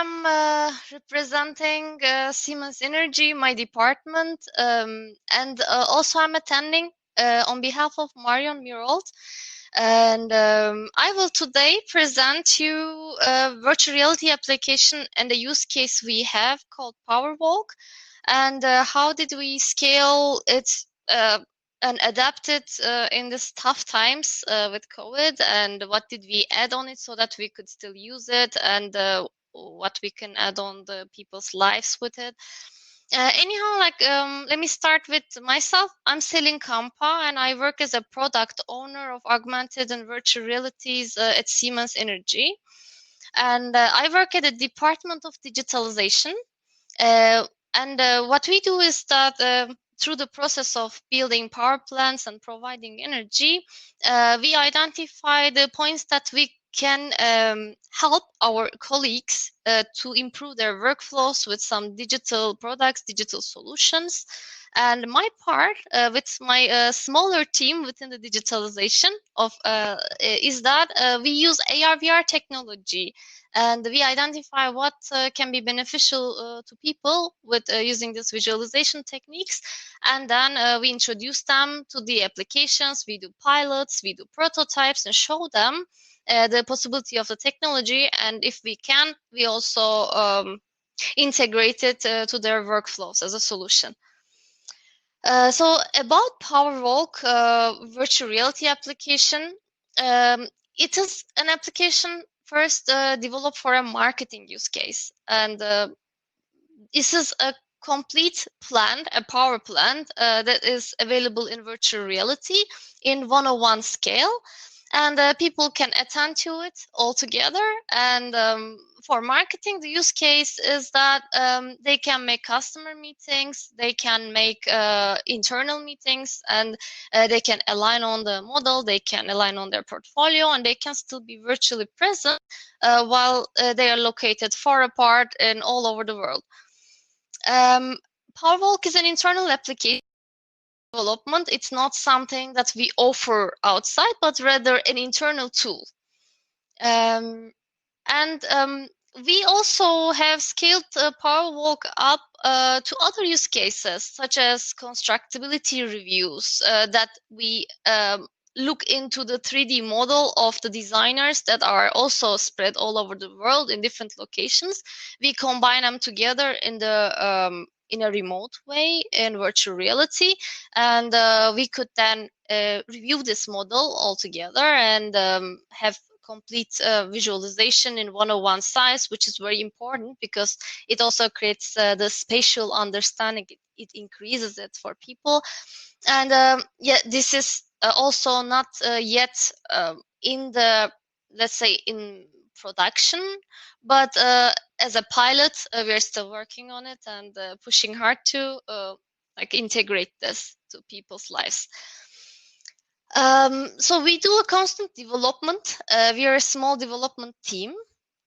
am representing Siemens Energy, my department, and also I'm attending on behalf of Marion Muralt. And I will today present you a virtual reality application and a use case we have called Powerwalk, and how did we scale it and adapt it in these tough times with COVID, and what did we add on it so that we could still use it, and what we can add on the people's lives with it. Anyhow, let me start with myself. I'm Selin Kampa, and I work as a product owner of augmented and virtual realities at Siemens Energy. And I work at the Department of Digitalization. What we do is that through the process of building power plants and providing energy, we identify the points that we can help our colleagues to improve their workflows with some digital products, digital solutions. And my part with my smaller team within the digitalization of is that we use AR/VR technology, and we identify what can be beneficial to people with using these visualization techniques. And then we introduce them to the applications, we do pilots, we do prototypes, and show them the possibility of the technology. And if we can, we also integrate it to their workflows as a solution. So about Powerwalk virtual reality application, it is an application first developed for a marketing use case, and this is a complete plant, a power plant that is available in virtual reality in 101 scale, and people can attend to it all together. And for marketing, the use case is that they can make customer meetings, they can make internal meetings, and they can align on the model, they can align on their portfolio, and they can still be virtually present while they are located far apart and all over the world. Powerwalk is an internal application development. It's not something that we offer outside, but rather an internal tool. We also have scaled Powerwalk up to other use cases, such as constructability reviews that we look into the 3D model of the designers that are also spread all over the world in different locations. We combine them together in the in a remote way in virtual reality, and we could then review this model all together and have complete visualization in 101 size, which is very important because it also creates the spatial understanding. It increases it for people. And yeah, this is also not yet in the, let's say, in production, but as a pilot, we're still working on it and pushing hard to like integrate this to people's lives. So we do a constant development. We are a small development team,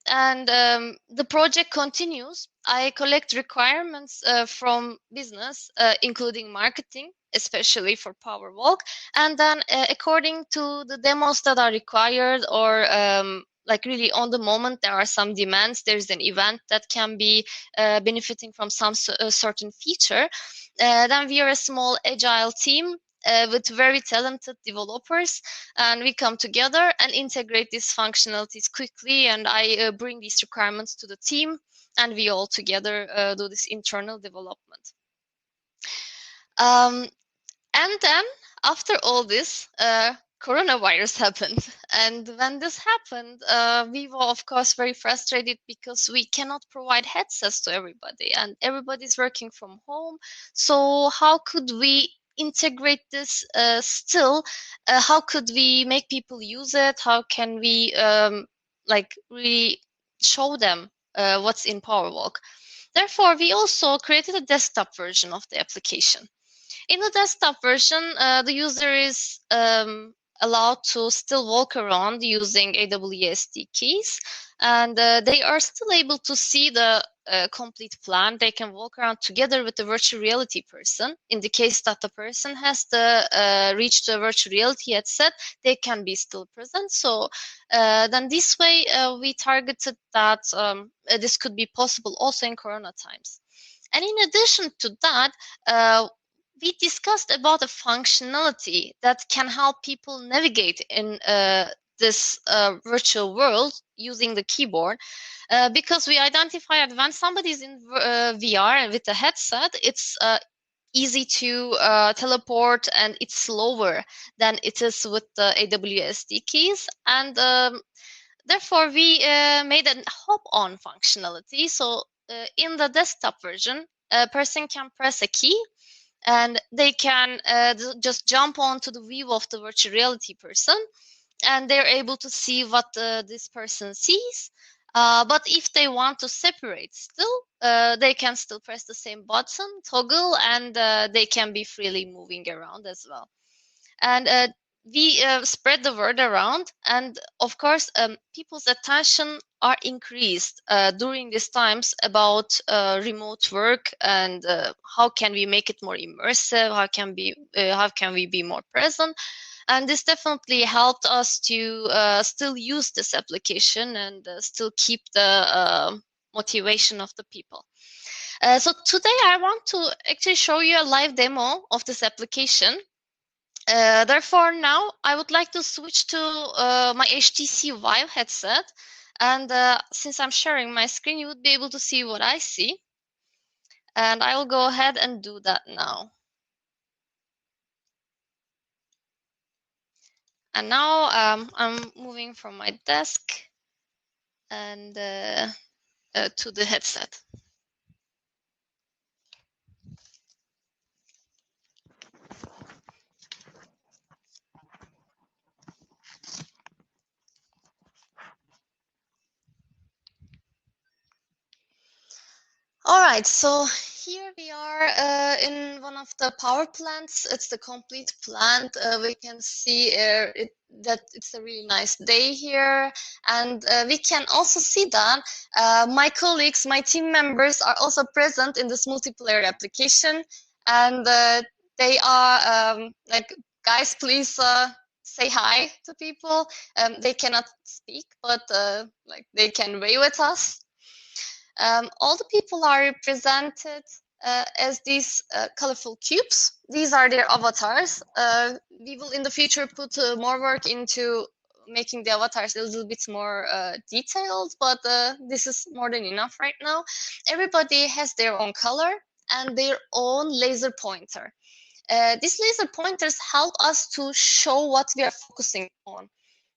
and the project continues. I collect requirements from business, including marketing, especially for Powerwalk, and then according to the demos that are required, or like really on the moment there are some demands, there's an event that can be benefiting from some certain feature, then we are a small agile team with very talented developers, and we come together and integrate these functionalities quickly, and I bring these requirements to the team, and we all together do this internal development. And then after all this, coronavirus happened, and when this happened, we were of course very frustrated because we cannot provide headsets to everybody, and everybody's working from home. So how could we integrate this still? How could we make people use it? How can we like really show them what's in Powerwalk? Therefore, we also created a desktop version of the application. In the desktop version, the user is allowed to still walk around using AWS keys, and they are still able to see the complete plan. They can walk around together with the virtual reality person. In the case that the person has reached the virtual reality headset, they can be still present. So then this way we targeted that this could be possible also in Corona times. And in addition to that, we discussed about a functionality that can help people navigate in this virtual world using the keyboard, because we identified when somebody's in VR with a headset, it's easy to teleport and it's slower than it is with the AWSD keys. And therefore, we made a hop-on functionality. So in the desktop version, a person can press a key and they can just jump onto the view of the virtual reality person, and they're able to see what this person sees. But if they want to separate still, they can still press the same button, toggle, and they can be freely moving around as well. And we spread the word around, and of course people's attention are increased during these times about remote work and how can we make it more immersive, how can we be more present. And this definitely helped us to still use this application and still keep the motivation of the people. So today I want to actually show you a live demo of this application. Therefore, now I would like to switch to my HTC Vive headset. And since I'm sharing my screen, you would be able to see what I see. And I will go ahead and do that now. And now I'm moving from my desk and to the headset. All right, so here we are in one of the power plants. It's the complete plant. We can see that it's a really nice day here. And we can also see that my colleagues, my team members are also present in this multiplayer application. And they are like, guys, please say hi to people. They cannot speak, but like they can wave at us. All the people are represented as these colorful cubes. These are their avatars. We will in the future put more work into making the avatars a little bit more detailed, but this is more than enough right now. Everybody has their own color and their own laser pointer. These laser pointers help us to show what we are focusing on.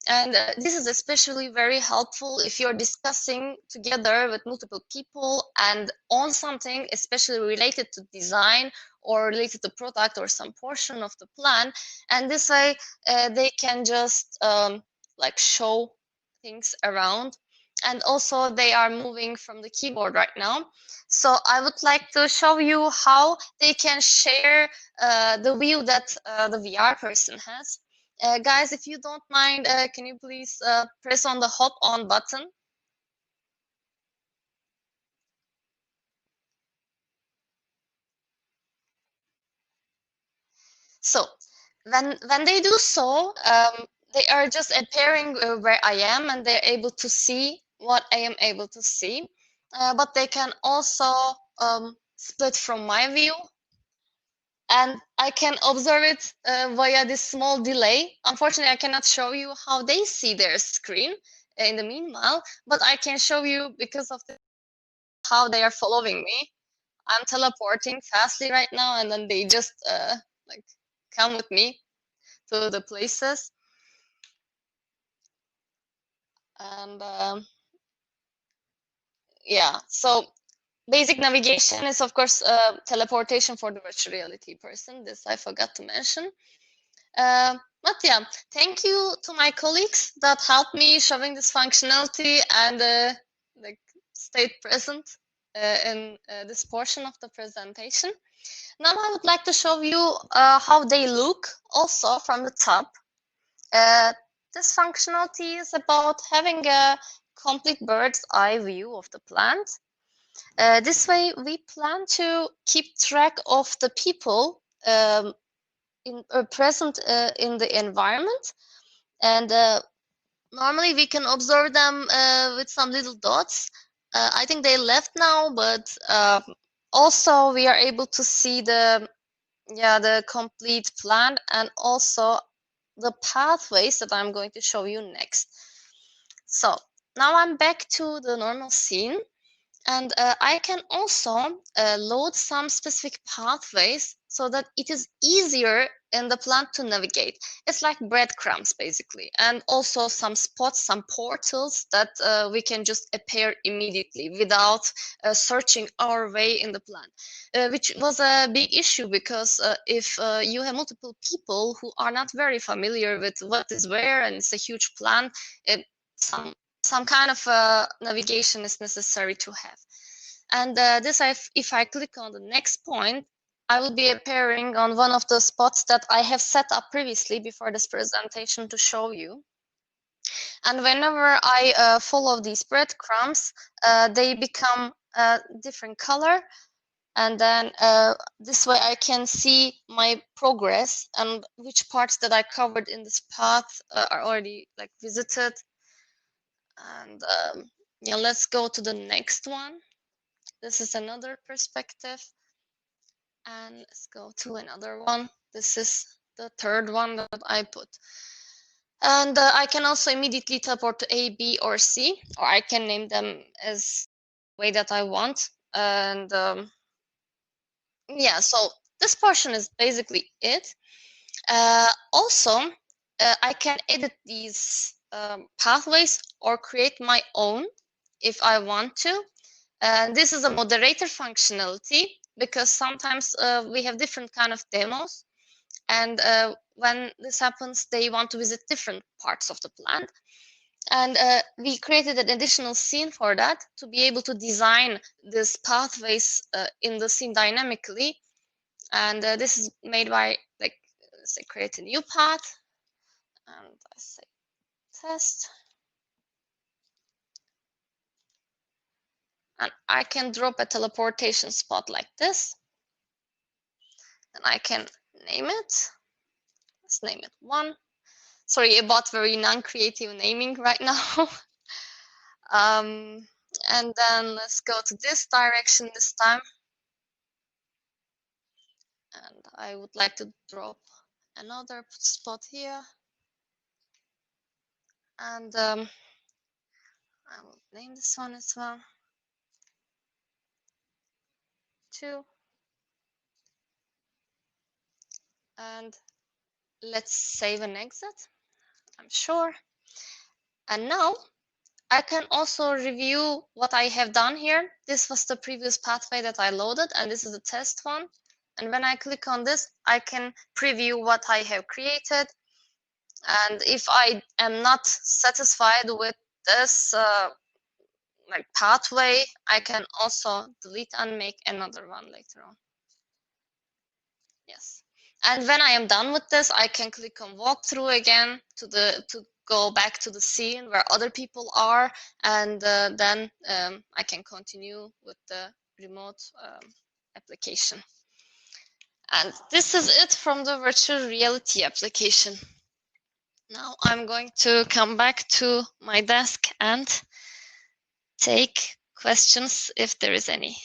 And this is especially very helpful if you're discussing together with multiple people and on something especially related to design or related to product or some portion of the plan. And this way they can just like show things around. And also they are moving from the keyboard right now. So I would like to show you how they can share the view that the VR person has. Guys, if you don't mind, can you please press on the hop on button? So when they do so, they are just appearing where I am, and they're able to see what I am able to see. But they can also split from my view, and I can observe it via this small delay. Unfortunately, I cannot show you how they see their screen in the meanwhile, but I can show you because of how they are following me. I'm teleporting fastly right now, and then they just like come with me to the places. And yeah, so basic navigation is of course teleportation for the virtual reality person. This I forgot to mention. But yeah, thank you to my colleagues that helped me showing this functionality and like stayed present in this portion of the presentation. Now I would like to show you how they look also from the top. This functionality is about having a complete bird's eye view of the plant. This way, we plan to keep track of the people present in the environment, and normally we can observe them with some little dots. I think they left now, but also we are able to see the complete plan and also the pathways that I'm going to show you next. So now I'm back to the normal scene. And I can also load some specific pathways so that it is easier in the plant to navigate. It's like breadcrumbs, basically. And also some spots, some portals that we can just appear immediately without searching our way in the plant, which was a big issue because if you have multiple people who are not very familiar with what is where and it's a huge plant, some kind of navigation is necessary to have. And if I click on the next point, I will be appearing on one of the spots that I have set up previously before this presentation to show you. And whenever I follow these breadcrumbs, they become a different color. And then this way I can see my progress and which parts that I covered in this path are already like visited. And yeah, let's go to the next one. This is another perspective. And let's go to another one. This is the third one that I put. And I can also immediately teleport to A, B, or C, or I can name them as the way that I want. And yeah, so this portion is basically it. Also, I can edit these pathways or create my own if I want to. This is a moderator functionality because sometimes we have different kind of demos, and when this happens, they want to visit different parts of the plant. And we created an additional scene for that to be able to design these pathways in the scene dynamically. And this is made by, like, let's say, create a new path, and I say test. And I can drop a teleportation spot like this. And I can name it. Let's name it 1. Sorry about very non-creative naming right now. And then let's go to this direction this time. And I would like to drop another spot here. And I will name this one as well. 2. And let's save and exit, I'm sure. And now I can also review what I have done here. This was the previous pathway that I loaded, and this is the test one. And when I click on this, I can preview what I have created. And if I am not satisfied with this like pathway, I can also delete and make another one later on. Yes. And when I am done with this, I can click on walkthrough again to go back to the scene where other people are, and then I can continue with the remote application. And this is it from the virtual reality application. Now I'm going to come back to my desk and take questions if there is any.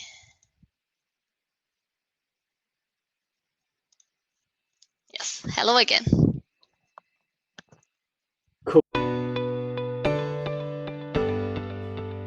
Yes, hello again.